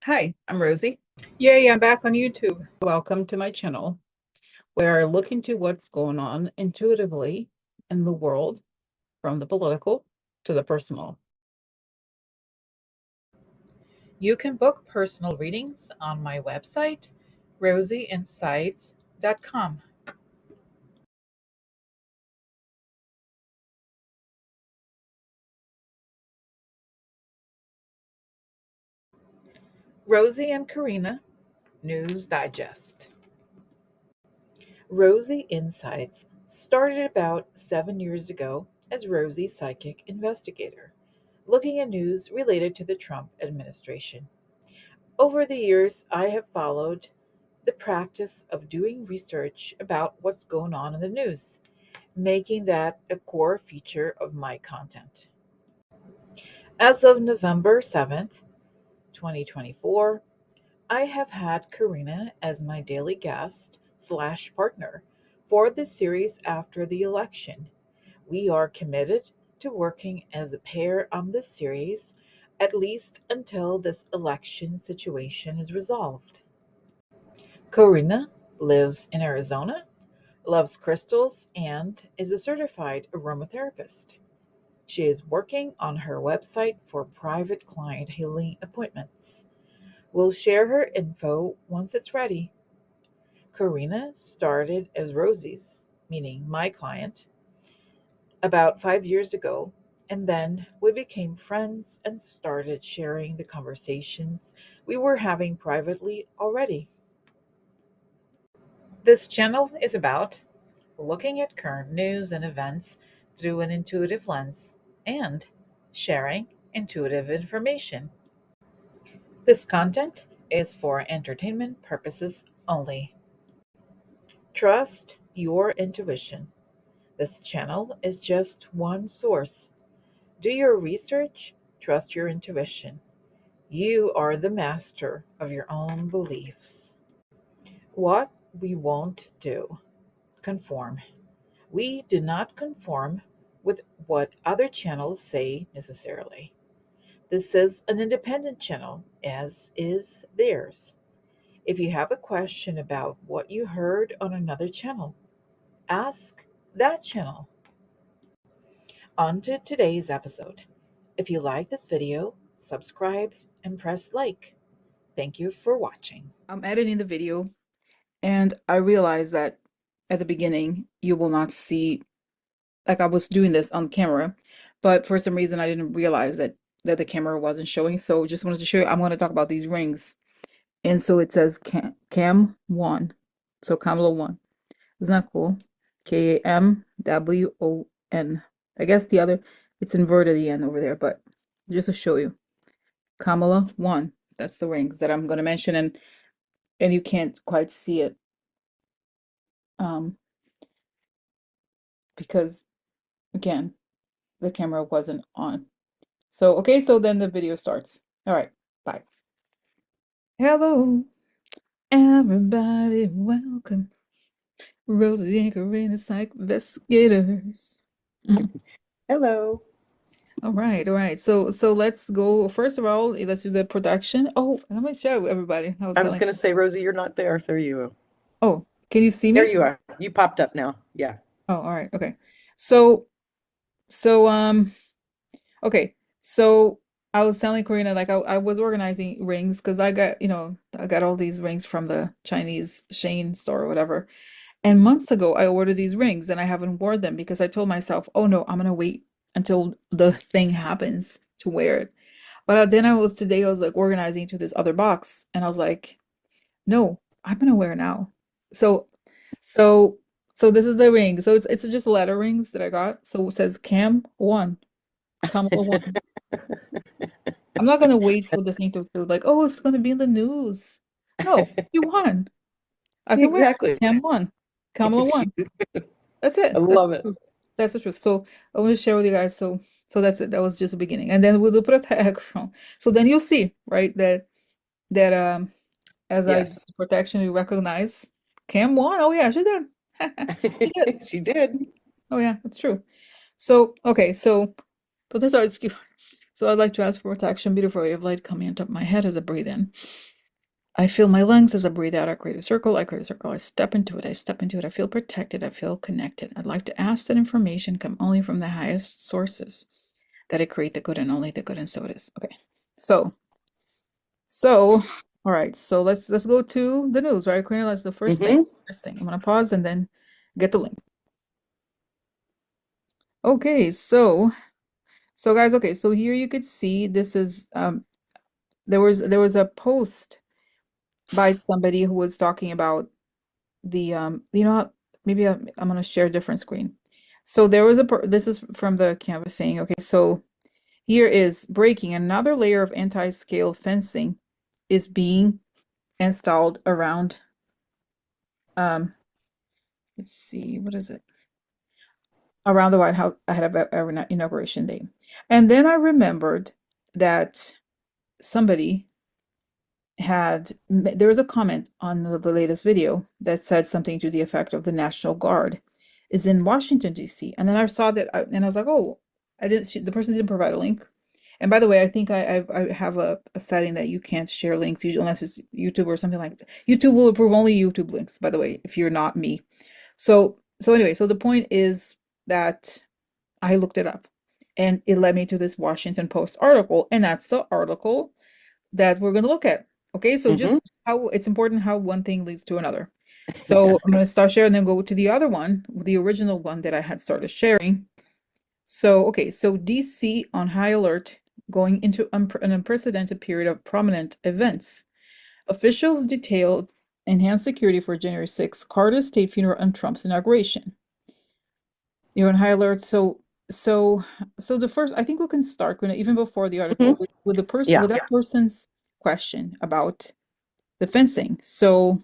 Hi, I'm Rosie. Yay, I'm back on YouTube. Welcome to my channel. We're looking to what's going on intuitively in the world, from the political to the personal. You can book personal readings on my website, rosieinsights.com. Rosie and Karina News Digest. Rosie Insights started about 7 years ago as Rosie Psychic Investigator, looking at news related to the Trump administration. Over the years, I have followed the practice of doing research about what's going on in the news, making that a core feature of my content. As of November 7th, 2024, I have had Karina as my daily guest slash partner for the series after the election. We are committed to working as a pair on this series at least until this election situation is resolved. Karina lives in Arizona, loves crystals, and is a certified aromatherapist. She is working on her website for private client healing appointments. We'll share her info once it's ready. Karina started as Rosie's, meaning my client, about 5 years ago, and then we became friends and started sharing the conversations we were having privately already. This channel is about looking at current news and events through an intuitive lens and sharing intuitive information. This content is for entertainment purposes only. Trust your intuition. This channel is just one source. Do your research, trust your intuition. You are the master of your own beliefs. What we won't do: conform. We do not conform with what other channels say necessarily. This is an independent channel, as is theirs. If you have a question about what you heard on another channel, ask that channel. On to today's episode. If you like this video, subscribe and press like. Thank you for watching. I'm editing the video, and I realized that at the beginning, you will not see, like I was doing this on camera, but for some reason I didn't realize that the camera wasn't showing. So just wanted to show you, I'm going to talk about these rings. And so it says Cam 1. So Kamala 1. Isn't that cool? Kamwon. I guess the other, it's inverted the end over there, but just to show you. Kamala 1. That's the rings that I'm going to mention, and you can't quite see it because, again, the camera wasn't on. So, okay, so then the video starts. All right, bye. Hello, everybody, welcome. Rosie and Karina, Psych Investigators. Hello. All right, all right. So let's go. First of all, let's do the production. Oh, let me show everybody. I was I was telling. going to say, Rosie, you're not there. There you are. Oh, can you see There me? you are. You popped up now. Yeah. Oh, all right. Okay. So so okay. So I was telling Karina, like I was organizing rings because I got all these rings from the Chinese Shane store or whatever. And months ago, I ordered these rings and I haven't worn them because I told myself, oh no, I'm gonna wait until the thing happens to wear it. But then today I was like organizing to this other box and I was like, no, I'm gonna wear it now. So so so this is the ring. So it's just letter rings that I got. So it says Cam 1, Kamala 1. I'm not gonna wait for the thing to like, oh, it's gonna be in the news. No, you won. I can wear it. Exactly. Cam 1, Kamala 1. That's I it. That's love the it. truth. That's the truth. So I want to share with you guys. So that's it. That was just the beginning. And then we'll put a tag. So then you'll see, right, that as I do Yes. protection, you recognize Cam won. Oh yeah, she did. She did. She did. Oh yeah, that's true. So okay, so this is our excuse. So I'd like to ask for protection. Beautiful wave of light coming on top of my head as I breathe in. I feel my lungs as I breathe out. I create a circle. I create a circle. I step into it. I step into it. I feel protected. I feel connected. I'd like to ask that information come only from the highest sources, that it create the good and only the good, and so it is. Okay. So, so, all right. So let's go to the news, right? Karina, that's the first thing. Mm-hmm. First thing. I'm gonna pause and then get the link. Okay, so guys, okay, so here you could see this is there was a post by somebody who was talking about the maybe I'm gonna share a different screen. So there was this is from the Canva thing. Okay, so here is breaking another layer of anti-scale fencing is being installed around um let's see, what is it? Around the White House ahead of our inauguration day. And then I remembered that somebody there was a comment on the latest video that said something to the effect of the National Guard is in Washington, D.C. And then I saw that and I was like, oh, I didn't, the person didn't provide a link. And by the way, I think I have a setting that you can't share links usually unless it's YouTube or something like that. YouTube will approve only YouTube links, by the way, if you're not me. So anyway, so the point is that I looked it up and it led me to this Washington Post article, and that's the article that we're going to look at. Okay, so just Mm-hmm. how it's important how one thing leads to another. So I'm going to start sharing and then go to the other one, the original one that I had started sharing. So, okay, so DC on high alert going into an unprecedented period of prominent events. Officials detailed enhanced security for January 6th, Carter's state funeral, and Trump's inauguration. You're on high alert. So, so the first, I think we can start even before the Hmm. article with the person Yeah. with that person's question about the fencing. So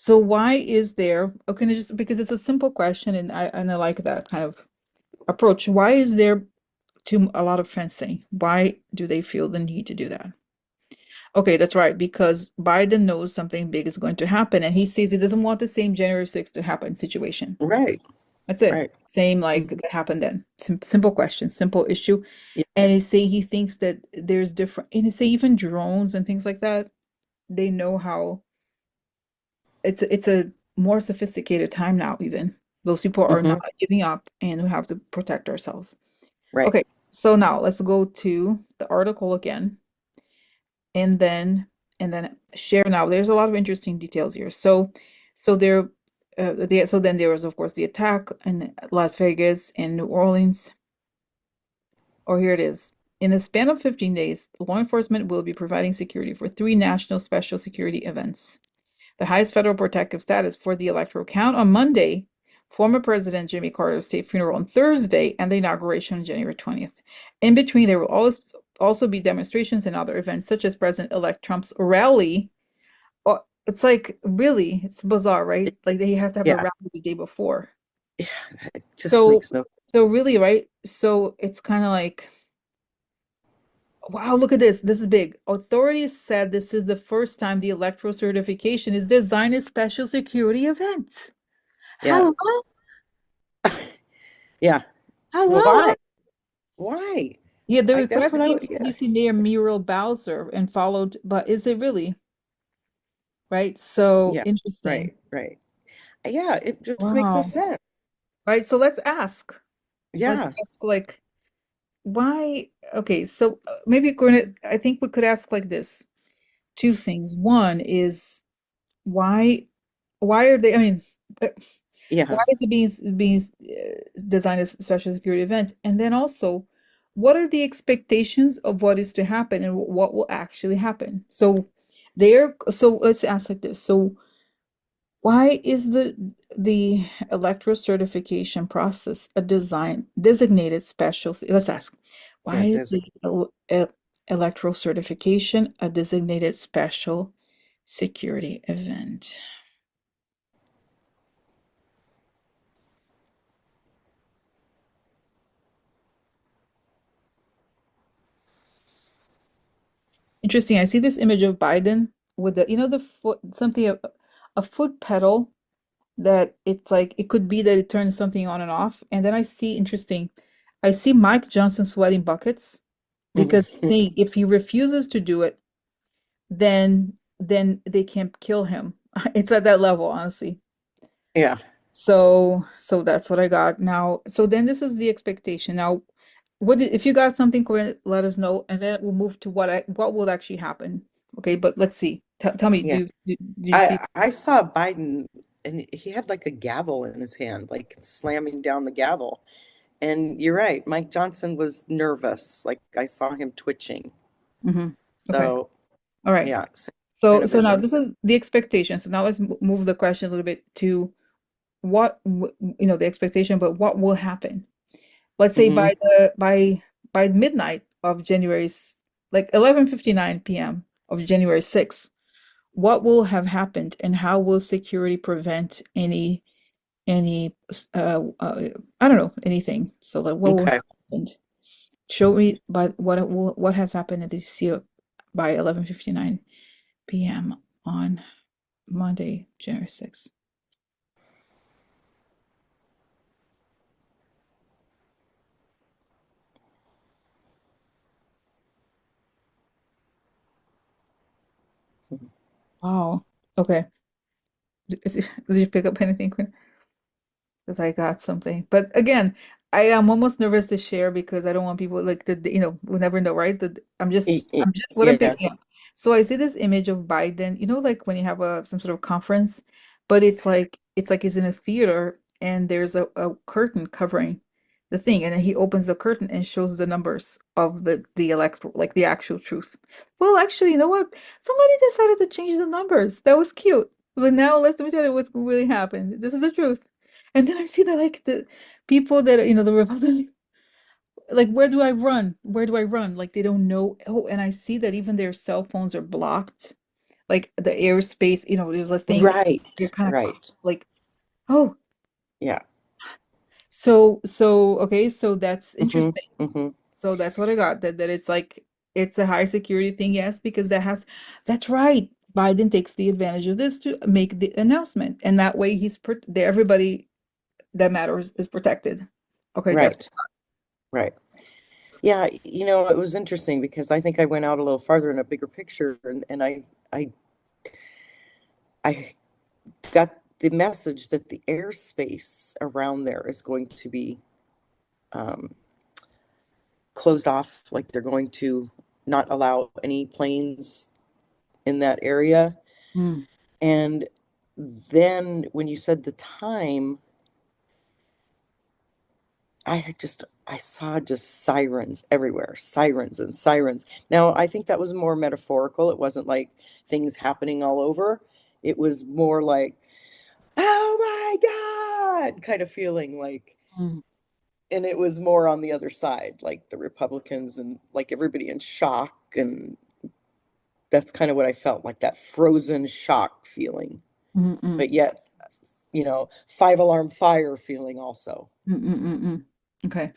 why is there, okay, just because it's a simple question and I like that kind of approach. Why is there too a lot of fencing? Why do they feel the need to do that? Okay, that's right, because Biden knows something big is going to happen and he says he doesn't want the same January 6th to happen situation. Right. That's it. Right. Same like Mhm. that happened then. Simple question, simple issue. Yeah. And he say he thinks that there's different, and he say even drones and things like that, they know how it's a more sophisticated time now even. Those people are not Hmm. giving up and we have to protect ourselves. Right. Okay, so now let's go to the article again and then share now. There's a lot of interesting details here. So there so then there was of course the attack in Las Vegas and New Orleans. Or here it is. In a span of 15 days, law enforcement will be providing security for three national special security events. The highest federal protective status for the electoral count on Monday, former President Jimmy Carter's state funeral on Thursday, and the inauguration on January 20th. In between, there will always also be demonstrations and other events, such as President-elect Trump's rally. Oh, it's like, really, it's bizarre, right? Like he has to have a Yeah. rally the day before. Yeah. It just So, makes no. so really, right? So it's kind of like, wow, look at this. This is big. Authorities said this is the first time the electoral certification is designed as special security events. Yeah. Hello? Yeah. Hello? Why? Why? Yeah, the That's request what I came would. from Yeah. DC Mayor Muriel Bowser and followed, but is it really? Right? So Yeah. interesting. Right. Right. Yeah. It just makes no Wow. sense. Right. So let's ask. Let's Yeah. ask like why? Okay, so maybe Gordon, I think we could ask like this. Two things. One is why why are they, I mean, uh, Yeah. why is it being designed as a special security event? And then also, what are the expectations of what is to happen and what will actually happen? So let's ask like this. So why is the electoral certification process a designated special? Let's ask, why Yeah. is the electoral certification a designated special security event? Interesting. I see this image of Biden with the foot, something, a foot pedal that it's like, it could be that it turns something on and off. And then I see, interesting, I see Mike Johnson sweating buckets. because Mhm. see, if he refuses to do it, then they can't kill him. It's at that level, honestly. Yeah, So that's what I got now. So then this is the expectation. Now, if you got something, Corinne, let us know, and then we'll move to what will actually happen. Okay, but let's see. Tell me, yeah. do you see? I saw Biden and he had like a gavel in his hand, like slamming down the gavel. And you're right, Mike Johnson was nervous. Like I saw him twitching. Hmm. Okay. So All right. yeah, same kind So of now vision. this is the expectation. So now let's move the question a little bit to the expectation, but what will happen? Let's say Hmm. by midnight of like 11:59 p.m. of January 6th, what will have happened and how will security prevent any I don't know, anything. So like what will have Okay. happened? Show me by what has happened at this year by 11:59 p.m. on Monday, January 6th. Wow. Okay. Did you pick up anything, Quinn? Because I got something. But again, I am almost nervous to share because I don't want people like we'll never know, right? I'm just what I'm Yeah. picking up. So I see this image of Biden, like when you have some sort of conference, but it's like he's in a theater and there's a curtain covering the thing, and then he opens the curtain and shows the numbers of the electoral, like the actual truth. Well, actually, you know what? Somebody decided to change the numbers. That was cute. But now let me tell you what's really happened. This is the truth. And then I see that like the people that the Republican, like where do I run? Where do I run? Like they don't know. Oh, and I see that even their cell phones are blocked. Like the airspace, there's a thing that you're Right. kind of Right. like, oh, Yeah. so okay, so that's Hmm. interesting. Hmm. So that's what I got. That it's like it's a high security thing, yes, because that's right. Biden takes the advantage of this to make the announcement, and that way everybody that matters is protected. Okay, that's Right. Right. Yeah, it was interesting because I think I went out a little farther in a bigger picture and I got the message that the airspace around there is going to be um, closed off, like they're going to not allow any planes in that area. Mm, And then when you said the time, I saw just sirens everywhere, sirens and sirens. Now, I think that was more metaphorical. It wasn't like things happening all over. It was more like, oh my God, kind of feeling like, mm, and it was more on the other side, like the Republicans and like everybody in shock. And that's kind of what I felt like, that frozen shock feeling, mm, mm, but yet, five alarm fire feeling also. mm, mm, mm, mm. Okay.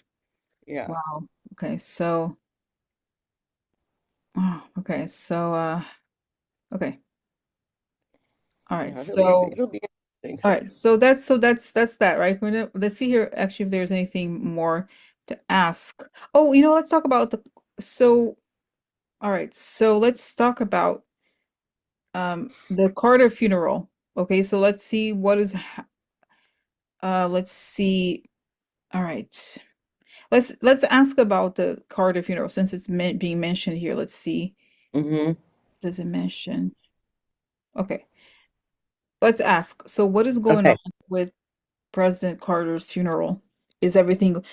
Yeah. Wow. Okay. Okay. All right. Yeah. It'll be All interesting. right. So that's that, right? Let's see here actually if there's anything more to ask. Oh, let's talk about so all right. So let's talk about the Carter funeral. Okay, so let's see let's see. All right. Let's ask about the Carter funeral since it's being mentioned here. Let's see. Hmm. Does it mention? Okay, let's ask. So what is going on Okay. with President Carter's funeral? Is everything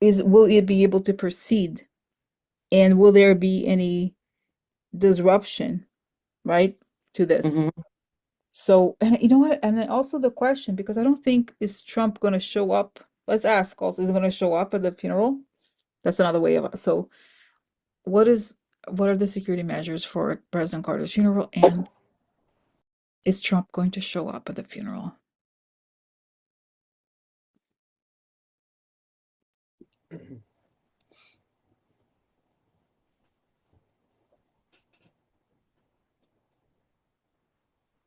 will it be able to proceed? And will there be any disruption, right, to this? Hmm. So, and you know what? And then also the question, because I don't think is Trump going to show up? Let's ask also, is he going to show up at the funeral? That's another way of so what is what are the security measures for President Carter's funeral? And is Trump going to show up at the funeral?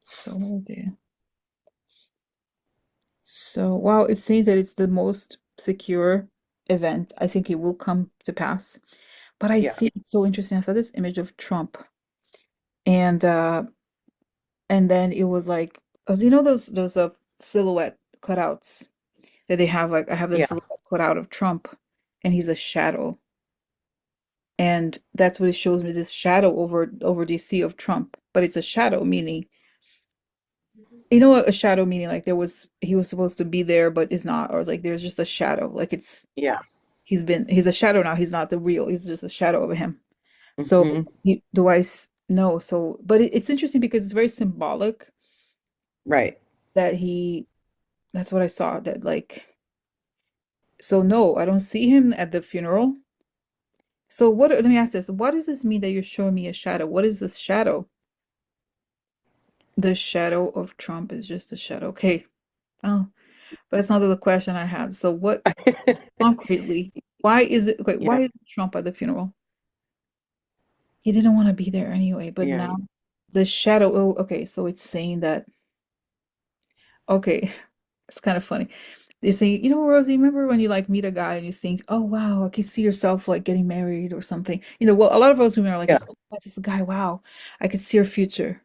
So what are they? So wow, it's saying that it's the most secure event. I think it will come to pass. But I Yeah. see it's so interesting. I saw this image of Trump and then it was like, as you know those silhouette cutouts that they have, like I have this Yeah. silhouette cutout of Trump and he's a shadow. And that's what it shows me, this shadow over DC of Trump. But it's a shadow, meaning you know what a shadow meaning, like there was he was supposed to be there but is not, or like there's just a shadow. Like it's Yeah. he's a shadow now, he's not the real, he's just a shadow of him. So Hmm. no, so but it's interesting because it's very symbolic Right. that he that's what I saw, that like so no, I don't see him at the funeral. So what, let me ask this. What does this mean that you're showing me a shadow? What is this shadow? The shadow of Trump is just a shadow. Okay. Oh, but that's not the question I had. So what concretely, why is it okay, Yeah. why is Trump at the funeral? He didn't want to be there anyway, but Yeah. now the shadow, oh, okay, so it's saying that okay, it's kind of funny. They say, you know, Rosie, remember when you like meet a guy and you think, oh wow, I can see yourself like getting married or something. You know, well, a lot of us women are like Yeah. this, oh, that's this guy, wow, I could see our future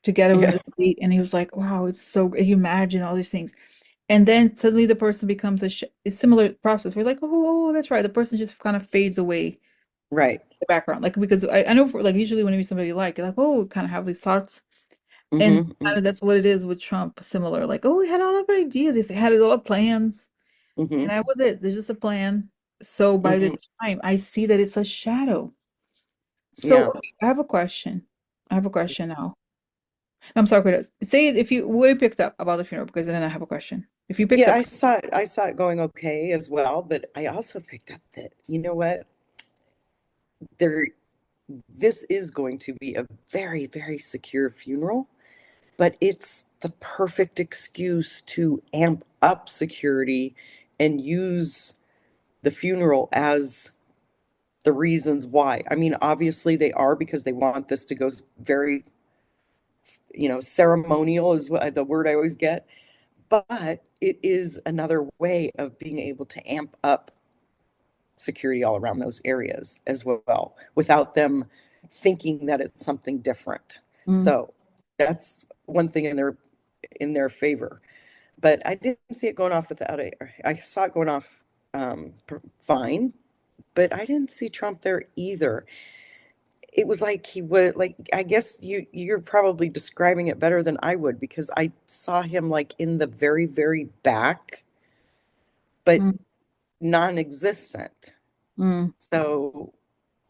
together in Yeah. the date. And he was like, wow, it's so great. You imagine all these things. And then suddenly the person becomes a similar process. We're like, oh, that's right. The person just kind of fades away in Right. the background. Like, because I know for like usually when you meet somebody you like, you're like, oh, kind of have these thoughts. And Hmm. kind of that's what it is with Trump, similar. Like, oh, he had all of ideas. He had all the plans. Hmm. And that was it. There's just a plan. So by the Hmm. time I see that it's a shadow. So Yeah. okay, I have a question. I have a question now. I'm sorry, Greta. Say if you we picked up about the funeral, because then I have a question. If you picked Yeah, up, I saw it going okay as well, but I also picked up that, you know what? There this is going to be a very, very secure funeral, but it's the perfect excuse to amp up security and use the funeral as the reasons why. I mean, obviously they are because they want this to go very, ceremonial is what the word I always get, but it is another way of being able to amp up security all around those areas as well without them thinking that it's something different. mm, So that's one thing in their favor. But I didn't see it going off without it. I saw it going off fine, but I didn't see Trump there either. It was like he would like I guess you're probably describing it better than I would because I saw him like in the very, very back, but mm, non-existent. mm, So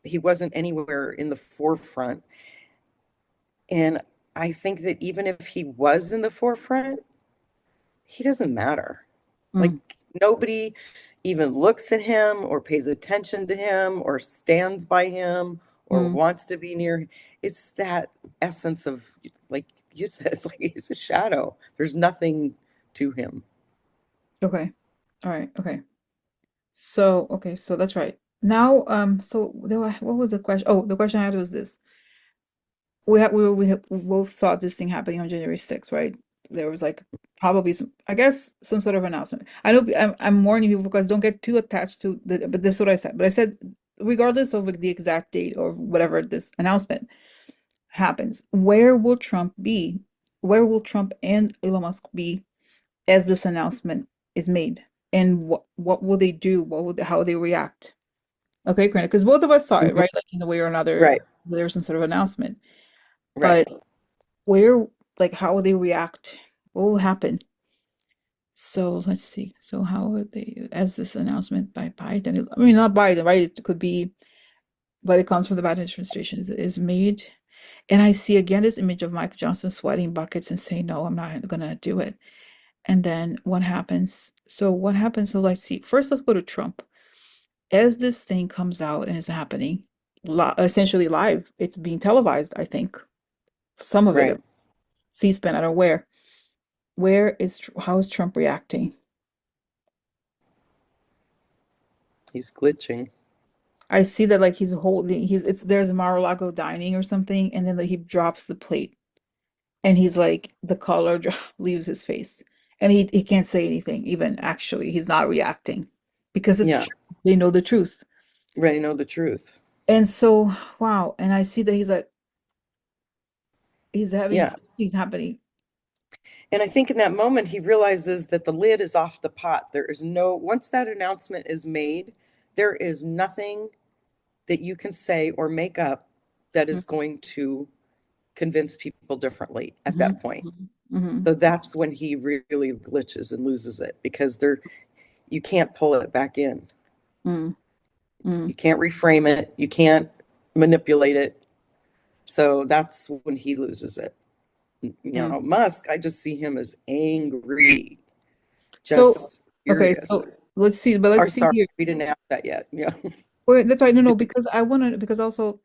he wasn't anywhere in the forefront. And I think that even if he was in the forefront, he doesn't matter. Like mm, nobody even looks at him or pays attention to him or stands by him or mm. wants to be near him. It's that essence of, like you said, it's like he's a shadow. There's nothing to him. Okay. All right. Okay. So, okay, so that's right. Now, so what was the question? Oh, the question I had was this. We both saw this thing happening on January 6th, right? There was like probably some, I guess, some sort of announcement. I know I'm warning people because don't get too attached to the, but this is what I said. But I said, regardless of like, the exact date or whatever this announcement happens, where will Trump be? Where will Trump and Elon Musk be as this announcement is made? And what will they do? How will they react? Okay, granted, because both of us saw it, Mhm. right? Like in a way or another, Right, there was some sort of announcement. right. But where, like, how will they react? What will happen? So let's see. So how would they, as this announcement by Biden, I mean, not Biden, right? It could be, but it comes from the Biden administration, is made. And I see again this image of Mike Johnson sweating buckets and saying, no, I'm not gonna do it. And then what happens? So what happens? So let's see. First, let's go to Trump. As this thing comes out and is happening, essentially live, it's being televised, I think. Some of Right. it, C-SPAN, I don't know where. How is Trump reacting? He's glitching. I see that like there's Mar-a-Lago dining or something, and then like, he drops the plate, and he's like the color leaves his face, and he can't say anything. Even actually, he's not reacting because it's Yeah, true. They know the truth. right. Know the truth. And so, wow. And I see that he's like, he's having Yeah. things happening. And I think in that moment, he realizes that the lid is off the pot. There is no, once that announcement is made, there is nothing that you can say or make up that is going to convince people differently at Mm-hmm. that point. Hmm. So that's when he really glitches and loses it because there, you can't pull it back in. Hmm. Hmm. You can't reframe it. You can't manipulate it. So that's when he loses it. You Hmm. know, Musk, I just see him as angry, So, just okay, furious. so let's see, but let's Or see sorry, here. we didn't have that yet. Yeah. Wait, that's right. No, no, because I want to, because also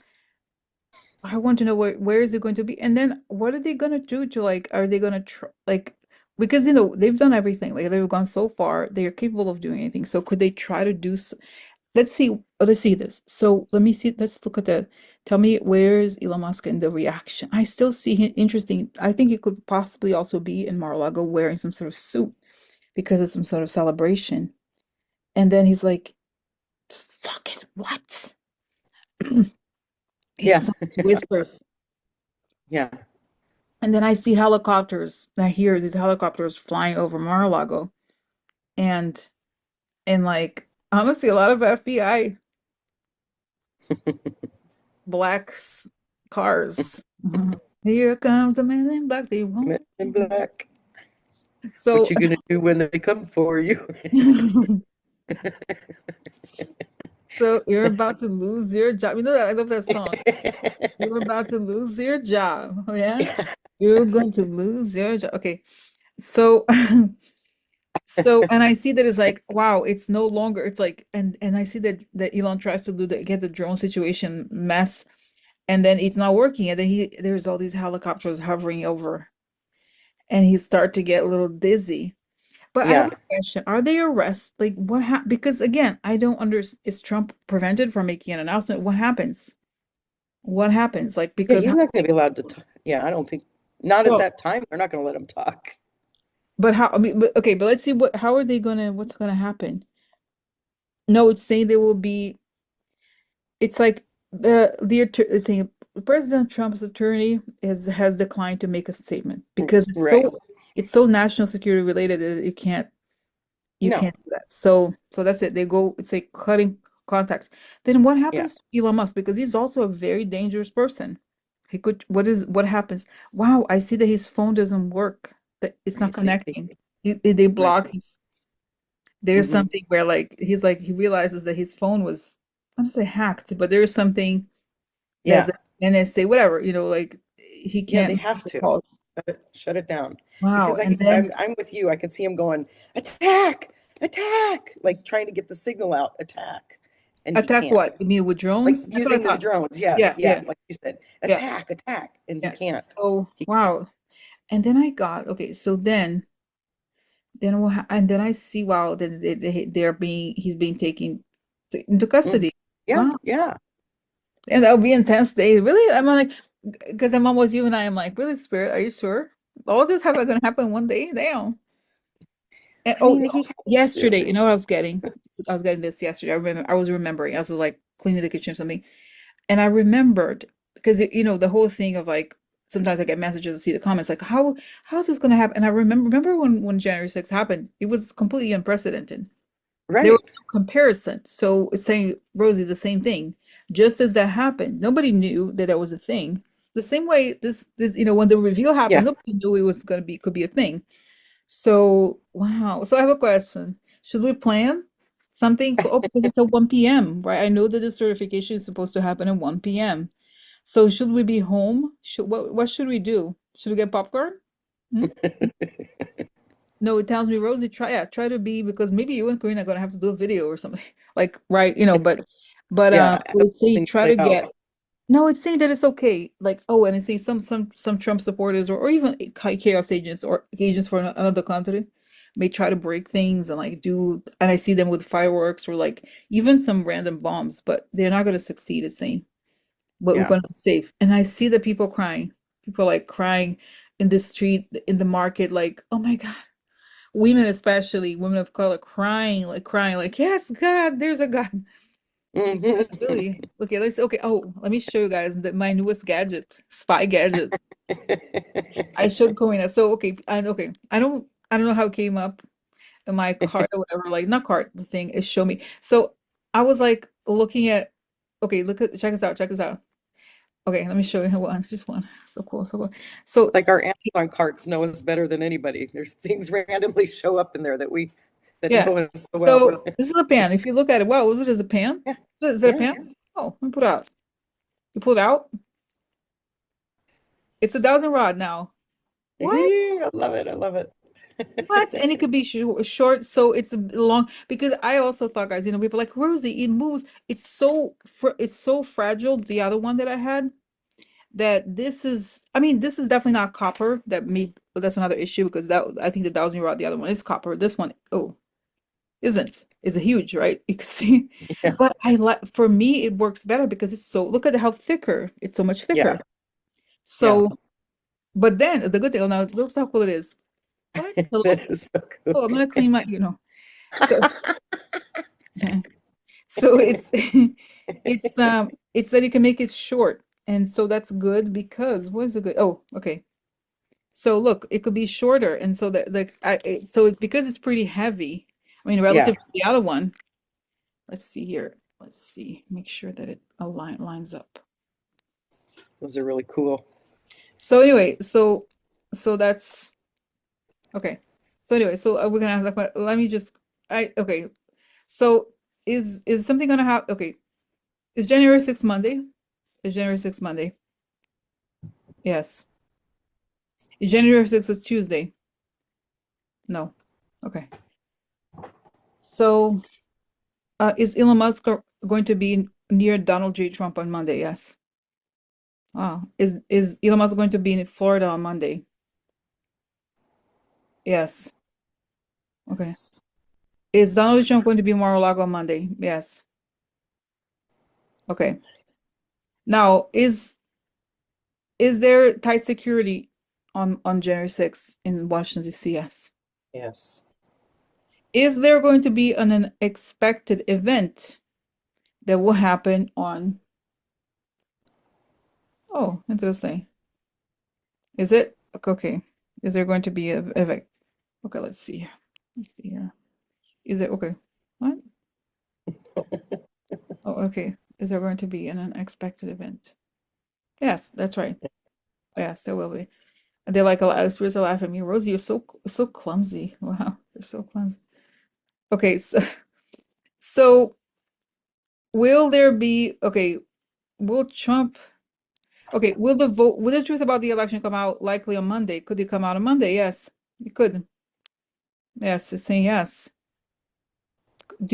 I want to know where is it going to be, and then what are they gonna do to like, are they gonna try like, because they've done everything, like they've gone so far, they are capable of doing anything. So could they try to do? Let's see. Let's see this. So let me see. Let's look at the. Tell me where is Elon Musk in the reaction? I still see him interesting. I think he could possibly also be in Mar-a-Lago wearing some sort of suit because it's some sort of celebration. And then he's like, "Fuck is what?" Yeah. It's whispers. Yeah. And then I see helicopters. I hear these helicopters flying over Mar-a-Lago, and like honestly, a lot of FBI blacks cars. Here comes the man in black. They Men won't. in black. What So, you gonna do when they come for you? so you're about to lose your job. You know that I love that song. You're about to lose your job. Oh, yeah, you're going to lose your job. Okay, so so and I see that it's like wow, it's no longer. It's like and I see that Elon tries to do the get the drone situation mess, and then it's not working. And then there's all these helicopters hovering over, and he start to get a little dizzy. But I have Yeah. a question. Are they arrest like what happened? Because again, I don't understand. Is Trump prevented from making an announcement? What happens? What happens? Like Yeah, because how he's not gonna be allowed to talk. Yeah, I don't think not at well, that time. They're not gonna let him talk. but how I mean but okay, but let's see how are they gonna what's gonna happen? No, it's saying there will be it's like it's saying President Trump's attorney has declined to make a statement because Right. it's so national security related that you No. can't do that. So that's it. They go, it's like cutting contacts. Then what Yeah. happens to Elon Musk? Because he's also a very dangerous person. He could, what happens? Wow, I see that his phone doesn't work. That it's not Right. connecting. They Right. block his, there's Hmm. something where like he realizes that his phone was, I don't say hacked, but there's something that Yeah. the NSA, whatever, like he Yeah, they can't make have the to calls. shut it down Wow. because And then I'm with you. I can see him going attack, attack, like trying to get the signal out, attack, and he attack can't. what? You mean with Like drones? That's what I using the thought. drones. Yes, Yeah, yeah, yeah, like you said, yeah. attack, attack, and he Yeah. can't. So, He, wow. And then I got, okay, so then and then I see, wow, then he's being taken into mhm. custody. Yeah, Wow. yeah. And that'll be intense day. Really? I'm like, because I'm almost you and I'm like, really, Spirit, are you sure? All this gonna happen one day? Damn. And, I mean, he has yesterday, to. you know what I was getting? I was getting this yesterday. I was remembering. I was like cleaning the kitchen or something. And I remembered because the whole thing of like sometimes I get messages to see the comments like how is this going to happen? And I remember when January 6th happened, it was completely unprecedented. There was Right. no comparison. So it's saying Rosie the same thing. Just as that happened, nobody knew that that was a thing. The same way this when the reveal happened, Yeah. nobody knew it was going to be could be a thing. So wow. So I have a question. Should we plan something for because it's at 1 p.m., right? I know that the certification is supposed to happen at 1 p.m. So should we be home? What should we do? Should we get popcorn? Hmm? No, it tells me, Rosie, try to be because maybe you and Karina are gonna have to do a video or something. Like, right, Yeah. How let's say things try play to out. get no, it's saying that it's okay. Like, oh, and it's saying some Trump supporters or even chaos agents or agents for another country may try to break things and like do and I see them with fireworks or like even some random bombs, but they're not gonna succeed, it's saying. But we're Yeah. gonna be safe. And I see the people crying. People like crying in the street, in the market, like, oh my God. Women especially, women of color crying, like, yes, God, there's a God. Really? Okay, let's okay. Oh, let me show you guys my newest gadget, spy gadget. I showed Karina. So okay, okay. I don't know how it came up in my cart or whatever, like not cart, the thing is show me. So I was like looking at okay, check this out, check this out. Okay, let me show you one, just one. So cool, so cool. So Like our Amazon carts know us better than anybody. There's things randomly show up in there that yeah. know us so well. So this is a pan. If you look at it, wow, was it as a pan? Yeah, Is it a yeah. pan? Oh, let me put it out. You pull it out? It's a dowsing rod now. What? I love it. I love it. What? And it could be short, so it's a long. Because I also thought, guys, people like Rosie, it moves. It's so fragile. The other one that I had, that this is. I mean, this is definitely not copper. But that's another issue because that I think the dowsing rod, the other one is copper. This one, oh, isn't. Is a huge, right? You can see. Yeah, But I like for me, it works better because it's so. Look at how thicker. It's so much thicker. yeah, yeah. So, but then the good thing. Oh, now look how cool it is. What? Hello. That is so Oh, I'm cool. gonna clean my. So so it's it's that you can make it short. And so that's good because what is it good? Oh, okay. So look, it could be shorter. And so that like because it's pretty heavy, I mean, Yeah, relative to the other one. Let's see here. Let's see. Make sure that it lines up. those are really cool. So anyway, so that's okay. So anyway, so we're gonna have like let me just I okay. So is something gonna happen? Okay, is January 6th Monday? Is January 6th Monday? Yes. January 6th is Tuesday. No. Okay. So, is Elon Musk going to be near Donald J. Trump on Monday? Yes. Wow. Is Elon Musk going to be in Florida on Monday? Yes. Okay. Yes. Is Donald J. Trump going to be in Mar-a-Lago on Monday? Yes. Okay. Now, is there tight security on January 6th in Washington, D.C.? Yes. Yes. Is there going to be an unexpected event that will happen on Oh, interesting. Is it okay? Is there going to be a event? Okay, let's see. Let's see here. Is it okay? What? Oh, okay. Is there going to be an unexpected event? Yes, that's right. Yes, there will be. And they're like, spirits are laughing at me. Rosie, you're so clumsy. Wow, you're so clumsy. Okay, so so will there be okay? Will Trump? Okay, will the truth about the election come out likely on Monday? Could it come out on Monday? Yes, it could. Yes, it's saying yes.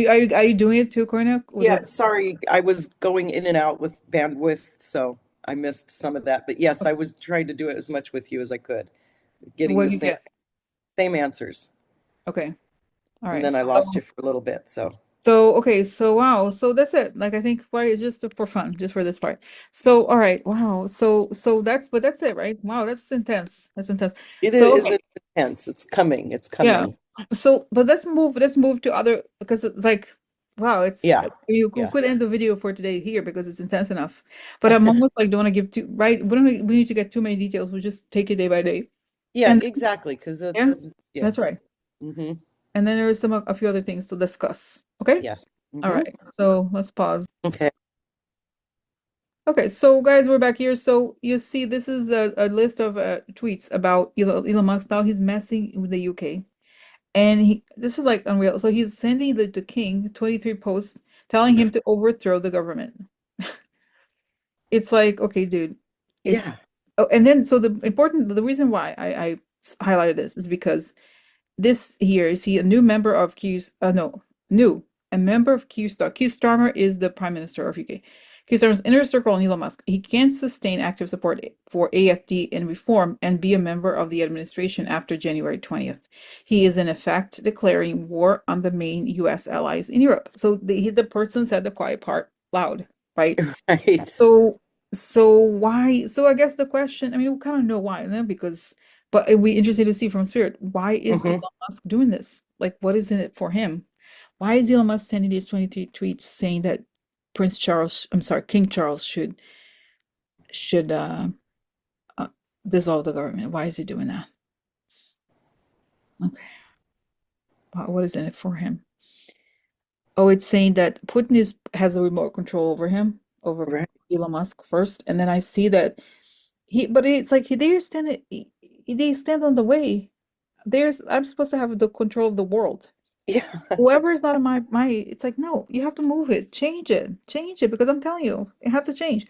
Are you doing it too, Corina? With Yeah, sorry, I was going in and out with bandwidth, so I missed some of that. But yes, I was trying to do it as much with you as I could, getting what the do you get? same answers. Okay. All And right. then I lost you for a little bit. So Okay, so wow. So that's it. Like I think why it's just for fun, just for this part. So all right, wow. So that's it, right? Wow, that's intense. That's intense. it So is okay, intense. It's coming. It's yeah. coming. So but let's move to other because it's like wow, it's Yeah, you yeah. could end the video for today here because it's intense enough. But I'm almost like don't want to give too right. We need to get too many details. We'll just take it day by day. Yeah, And exactly. Because yeah, yeah. that's right. Hmm. And then there is a few other things to discuss. Okay? Yes. All Hmm. right. So let's pause. Okay. Okay, so guys, we're back here. So you see, this is a list of tweets about Elon Musk. Now he's messing with the UK. And this is like unreal. So he's sending the king 23 posts telling him to overthrow the government. It's like, okay, dude, it's Yeah. oh, and then so the reason why I highlighted this is because this here is he a new member of Q's no new a member of Q Star. Q Starmer is the Prime Minister of UK. Q Starmer's inner circle on Elon Musk. He can't sustain active support for AFD and reform and be a member of the administration after January 20th. He is in effect declaring war on the main US allies in Europe. So the person said the quiet part loud, right? Right. So, so why? So I guess the question, I mean, we kind of know why, no? Because, but we interested to see from Spirit, why is Hmm. Elon Musk doing this? Like, what is in it for him? Why is Elon Musk sending these 23 tweets saying that? Prince Charles, I'm sorry, King Charles should uh, dissolve the government. Why is he doing that? Okay, what is in it for him? Oh, it's saying that Putin has a remote control over him, over Right. Elon Musk first, and then I see that but it's like they stand on the way. I'm supposed to have the control of the world. Yeah. Whoever is not in it's like, no, you have to move it, change it, because I'm telling you, it has to change.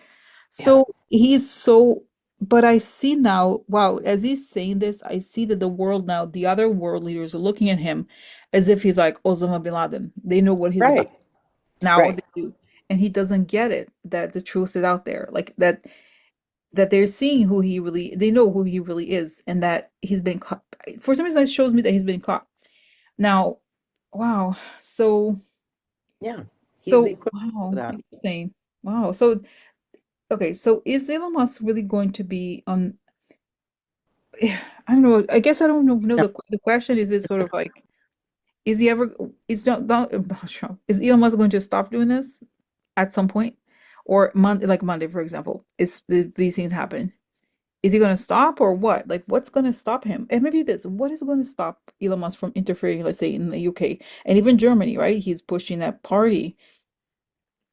Yeah. So he's so, but I see now, wow, as he's saying this, I see that the world now, the other world leaders are looking at him as if he's like Osama bin Laden. They know what he's about. Right. Now Right. they do. And he doesn't get it, that the truth is out there. Like that they're seeing they know who he really is, and that he's been caught. For some reason, it shows me that he's been caught. Now, wow. Yeah. He's the So equivalent of wow, that. interesting. Wow. So okay, so is Elon Musk really going to be on? I don't know. I guess I don't know. No. The question is sort of like, is he ever? Is Donald Trump? Is Elon Musk going to stop doing this at some point, or Monday, for example? These things happen? Is he going to stop or what? Like, what's going to stop him? And maybe this, what is going to stop Elon Musk from interfering, let's say, in the UK and even Germany, right? He's pushing that party.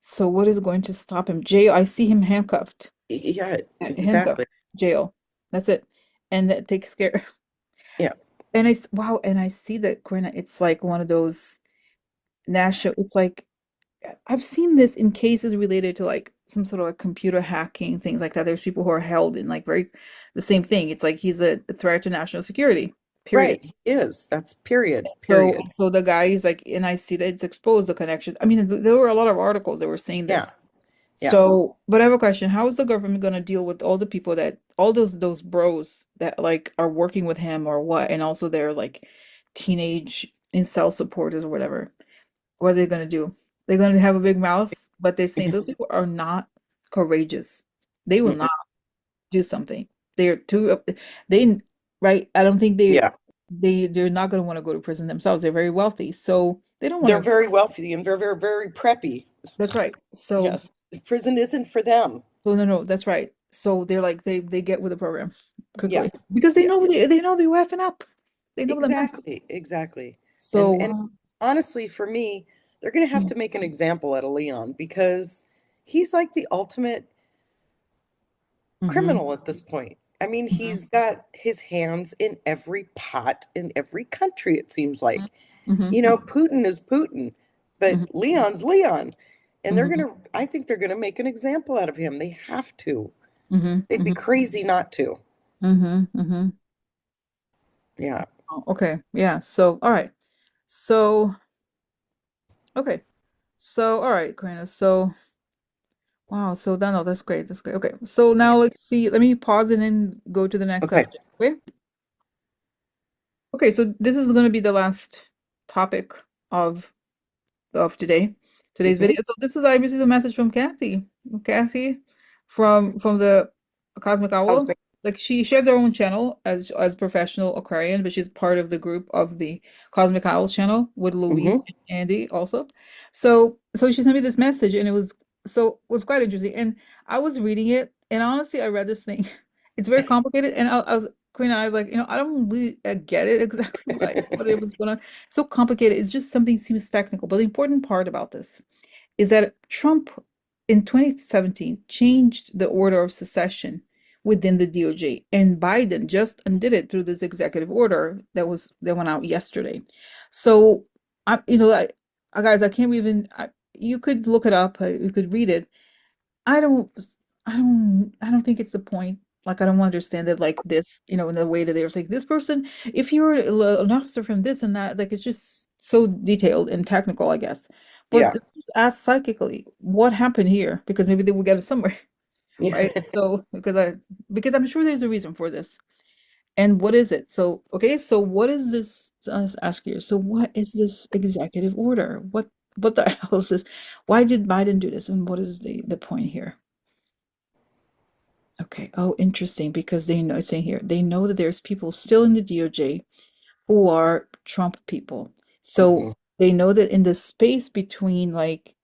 So what is going to stop him? Jail. I see him handcuffed. Yeah, Handcuffed. exactly. Jail. That's it. And that takes care. Yeah. And wow, and I see that, Corinna, it's like one of those national, it's like I've seen this in cases related to like some sort of like computer hacking, things like that. There's people who are held in like the same thing. It's like he's a threat to national security, period. Right. He is. That's period. So Period. the guy is like, and I see that it's exposed the connection. I mean, there were a lot of articles that were saying Yeah. this. Yeah. So, but I have a question. How is the government going to deal with all the people all those bros that like are working with him or what? And also their like teenage incel supporters or whatever. What are they going to do? They're going to have a big mouth, but they're saying those people are not courageous. They will Mm-mm. not do something. They're too, they, right? I don't think Yeah. they're not going to want to go to prison themselves. They're very wealthy. So they don't want They're to, very wealthy and very, very preppy. that's right. Yeah. Prison isn't for them. No, that's right. So they're like, they get with the program Yeah. quickly because Yeah. they know they're wrapping up. They know them. Exactly. Exactly. So, And honestly, for me, they're going to have mm, to make an example out of Leon because he's like the ultimate mhm, criminal at this point. I mean, mhm, he's got his hands in every pot in every country, it seems mhm, like. mhm, You know, Putin is Putin, but mhm, Leon's Leon. And mhm, I think they're gonna make an example out of him. They have to. mhm, They'd be mhm, crazy not to. mhm, mhm. Yeah. Oh, okay. Yeah. So, all right. So, okay. So, all right, Karina. So, wow. So, no, that's great. That's great. Okay. So Yeah. now let's see. Let me pause and then go to the next Okay. subject. Okay. Okay. So this is going to be the last topic of today's Hmm. video. So this is I received a message from Kathy. Kathy from the Cosmic Owl. Cosmic. Like she has her own channel as professional aquarian, but she's part of the group of the Cosmic Owls channel with Louise Hmm. and Andy also. So she sent me this message and it was quite interesting. And I was reading it and honestly I read this thing. It's very complicated and I was Queen and I was like, I don't really get it exactly what it was going on so complicated. It's just something seems technical. But the important part about this is that Trump in 2017 changed the order of succession within the DOJ, and Biden just undid it through this executive order that went out yesterday. So guys, I can't even. You could look it up. You could read it. I don't, I don't think it's the point. Like, I don't understand it like this, in the way that they were saying this person, if you're an officer from this and that, like, it's just so detailed and technical, I guess. But Yeah. just ask psychically, what happened here? Because maybe they will get it somewhere, Yeah. right? So, because I'm sure there's a reason for this. And what is it? So, okay, so what is this? Let's ask you. So, what is this executive order? What the hell is this? Why did Biden do this? And what is the point here? Okay. Oh, interesting. Because they know it's saying here they know that there's people still in the DOJ who are Trump people. So Hmm. they know that in the space between like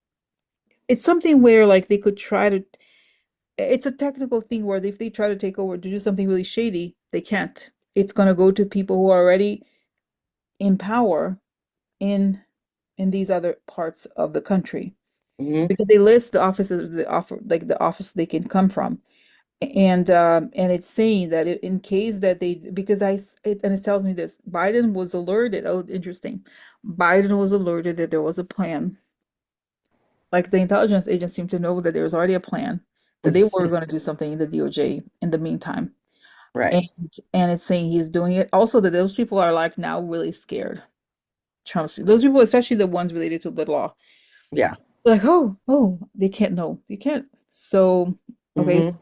it's something where like they could try to, it's a technical thing where if they try to take over to do something really shady, they can't. It's going to go to people who are already in power in these other parts of the country Hmm. because they list the offices, the offer, like the office they can come from. And it's saying that in case that they, because and it tells me this, Biden was alerted. Oh, interesting. Biden was alerted that there was a plan. Like the intelligence agents seemed to know that there was already a plan, that they were going to do something in the DOJ in the meantime. Right. And and it's saying he's doing it. Also, that those people are like now really scared. Those people, especially the ones related to the law, Yeah. like, oh, they can't know. They can't. So, okay, Hmm.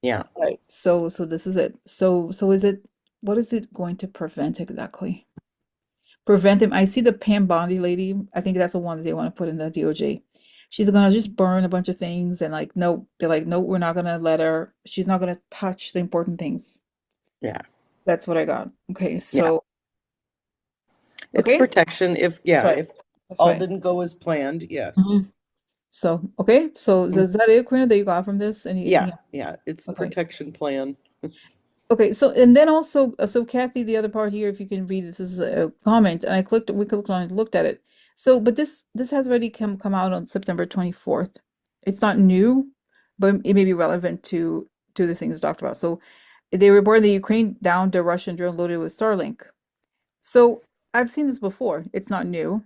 Yeah. right. So this is it. So is it, what is it going to prevent exactly? Prevent him. I see the Pam Bondi lady. I think that's the one that they want to put in the DOJ. She's gonna just burn a bunch of things and like no, they're like, no, we're not gonna let her. She's not gonna touch the important things. Yeah. That's what I got. Okay, Yeah. so It's okay, protection if, that's yeah, right. if That's all right. didn't go as planned. Yes. Mhm. So okay, so Mm. is that it, Quinn, that you got from this? Anything Yeah. else? Yeah. It's Okay. protection plan. Okay, so and then also, so Kathy, the other part here, if you can read this is a comment, and we clicked on it, looked at it. So, but this has already come out on September 24th. It's not new, but it may be relevant to the things talked about. So, they reported that Ukraine downed a Russian drone loaded with Starlink. So, I've seen this before. It's not new.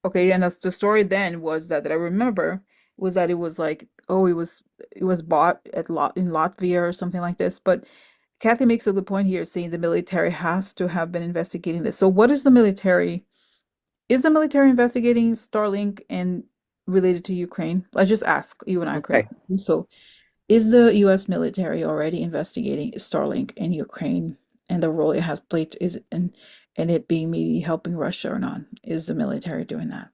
Okay, and that's the story then was that I remember was that it was like, oh, it was bought at lot in Latvia or something like this. But Kathy makes a good point here, saying the military has to have been investigating this. So what is the military? Is the military investigating Starlink and related to Ukraine? Let's just ask you and I, Corinne. Okay. So is the US military already investigating Starlink in Ukraine and the role it has played is and it being maybe helping Russia or not? Is the military doing that?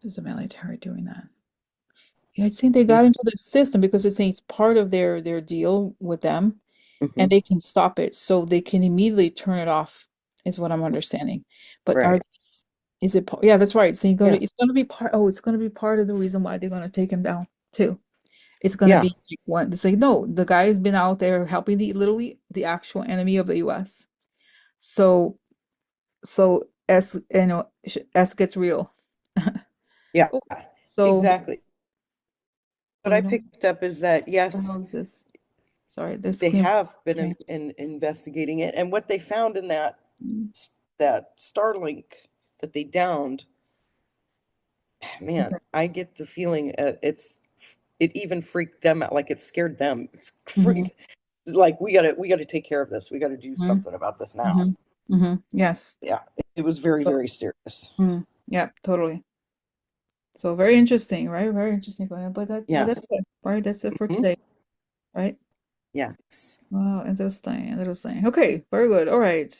Is the military doing that? Yeah, it seems they Yeah. got into the system because it's part of their deal with them, Hmm. and they can stop it, so they can immediately turn it off, is what I'm understanding. But Right. is it? Yeah, that's right. So Yeah. it's gonna be part. Oh, it's gonna be part of the reason why they're gonna take him down too. It's gonna Yeah. be like one to say no. The guy has been out there helping the literally the actual enemy of the U.S. So as you know, as gets real. Yeah. Oh, so Exactly. oh, What I picked up is that, what the yes, hell is this? Sorry, there's they Queen. have been Sorry. investigating it. And what they found in Mm, that Starlink that they downed, man, okay. I get the feeling it even freaked them out, like it scared them. It's Mm-hmm. like we gotta take care of this. We gotta do Mm-hmm. something about this now. Mm-hmm. Mm-hmm. Yes. Yeah, it was very, So, very serious. yeah, totally. So very interesting, right? Very interesting. But that's Yes. it, right? That's it for Hmm. today, right? Yes. Wow, interesting, interesting. Okay, very good. All right.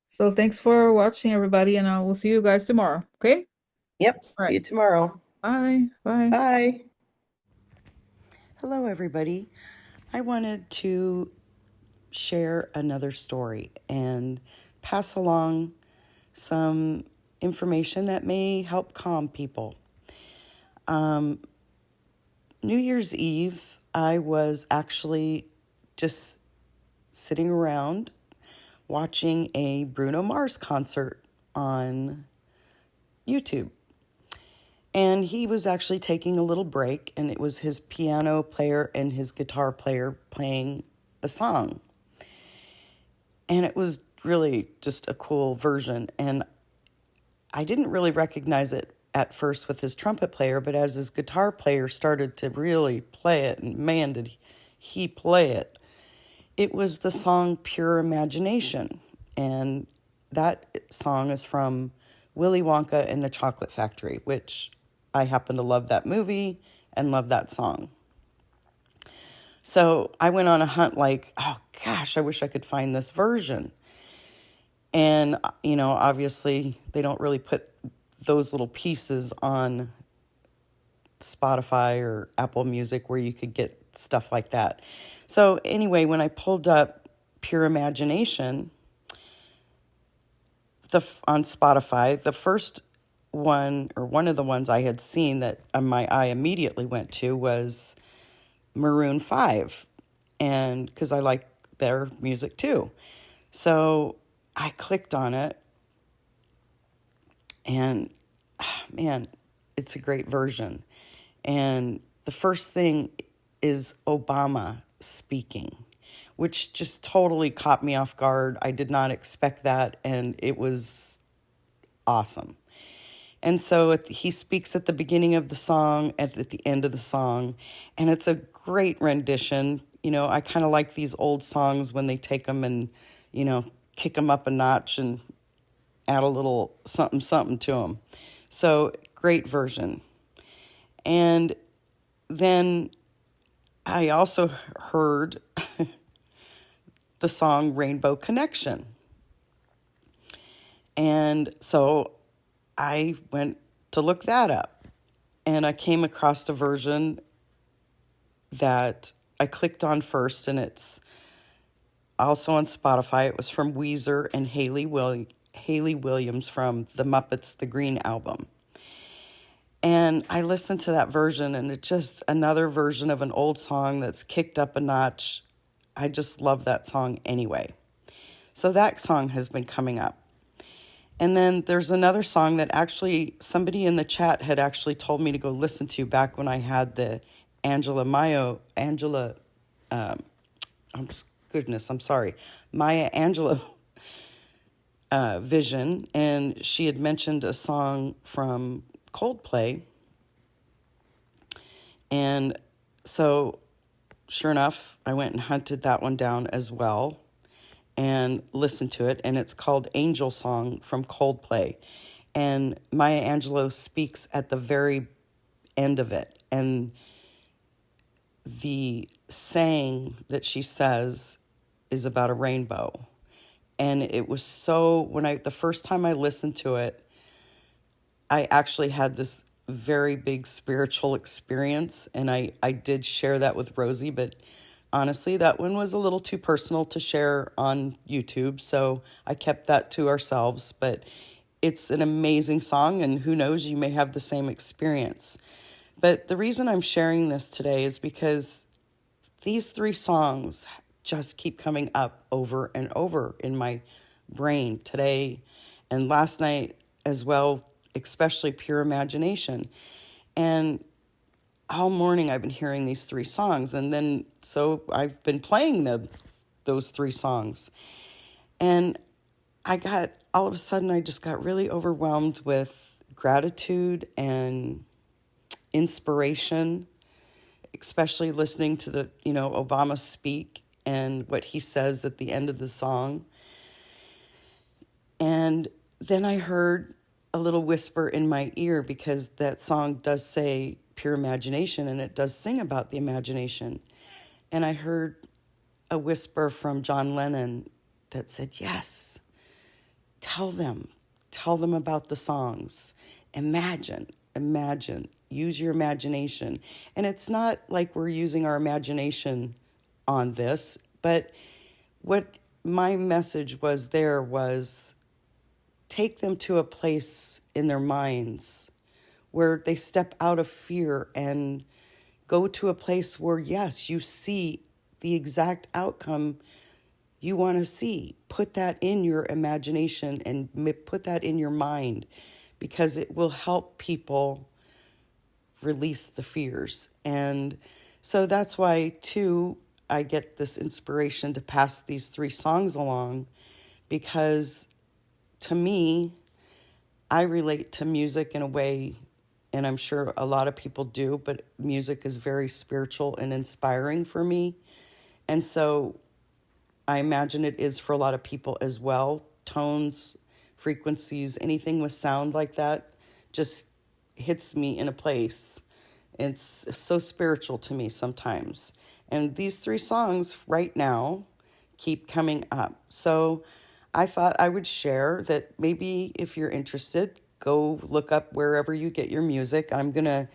So thanks for watching, everybody, and I will see you guys tomorrow. Okay? Yep. All See right. you tomorrow. Bye. Bye. Bye. Hello, everybody. I wanted to share another story and pass along some information that may help calm people. Um, New Year's Eve, I was actually just sitting around watching a Bruno Mars concert on YouTube. And he was actually taking a little break, and it was his piano player and his guitar player playing a song. And it was really just a cool version. And I didn't really recognize it at first with his trumpet player, but as his guitar player started to really play it, and man, did he play it. It was the song Pure Imagination. And that song is from Willy Wonka and the Chocolate Factory, which I happen to love that movie and love that song. So I went on a hunt like, oh gosh, I wish I could find this version. And, obviously they don't really put those little pieces on Spotify or Apple Music where you could get stuff like that. So anyway, when I pulled up Pure Imagination on Spotify, the first one, or one of the ones I had seen that my eye immediately went to was Maroon 5, and because I like their music too. So I clicked on it, and man, it's a great version. And the first thing is Obama speaking, which just totally caught me off guard. I did not expect that, and it was awesome. And so he speaks at the beginning of the song, at the end of the song, and it's a great rendition. You know, I kind of like these old songs when they take them and, you know, kick them up a notch and add a little something something to them. So great version. And then I also heard the song Rainbow Connection. And so I went to look that up, and I came across a version that I clicked on first, and it's also on Spotify. It was from Weezer and Haley Williams from the Muppets The Green album. And I listened to that version, and it's just another version of an old song that's kicked up a notch. I just love that song anyway. So that song has been coming up. And then there's another song that actually somebody in the chat had actually told me to go listen to back when I had the um, I'm sorry, Maya Angelou vision. And she had mentioned a song from Coldplay. And so, sure enough, I went and hunted that one down as well and listened to it. And it's called Angel Song from Coldplay. And Maya Angelou speaks at the very end of it. And the saying that she says is about a rainbow. And it was so, the first time I listened to it, I actually had this very big spiritual experience, and I did share that with Rosie, but honestly, that one was a little too personal to share on YouTube, so I kept that to ourselves. But it's an amazing song, and who knows, you may have the same experience. But the reason I'm sharing this today is because these three songs just keep coming up over and over in my brain today and last night as well, especially Pure Imagination. And all morning I've been hearing these three songs, and then so I've been playing those three songs. And all of a sudden I just got really overwhelmed with gratitude and inspiration, especially listening to Obama speak and what he says at the end of the song. And then I heard a little whisper in my ear, because that song does say pure imagination, and it does sing about the imagination. And I heard a whisper from John Lennon that said, yes, tell them about the songs. Imagine, use your imagination. And it's not like we're using our imagination on this, but what my message was there was take them to a place in their minds where they step out of fear and go to a place where, yes, you see the exact outcome you want to see. Put that in your imagination and put that in your mind, because it will help people release the fears. And so that's why, too, I get this inspiration to pass these three songs along, because to me, I relate to music in a way, and I'm sure a lot of people do, but music is very spiritual and inspiring for me. And so I imagine it is for a lot of people as well. Tones, frequencies, anything with sound like that just hits me in a place. It's so spiritual to me sometimes. And these three songs right now keep coming up. So I thought I would share that. Maybe if you're interested, go look up wherever you get your music. I'm going to,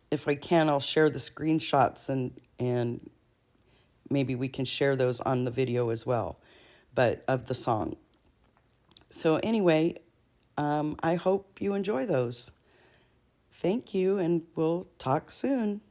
if I can, I'll share the screenshots, and maybe we can share those on the video as well, but of the song. So anyway, I hope you enjoy those. Thank you, and we'll talk soon.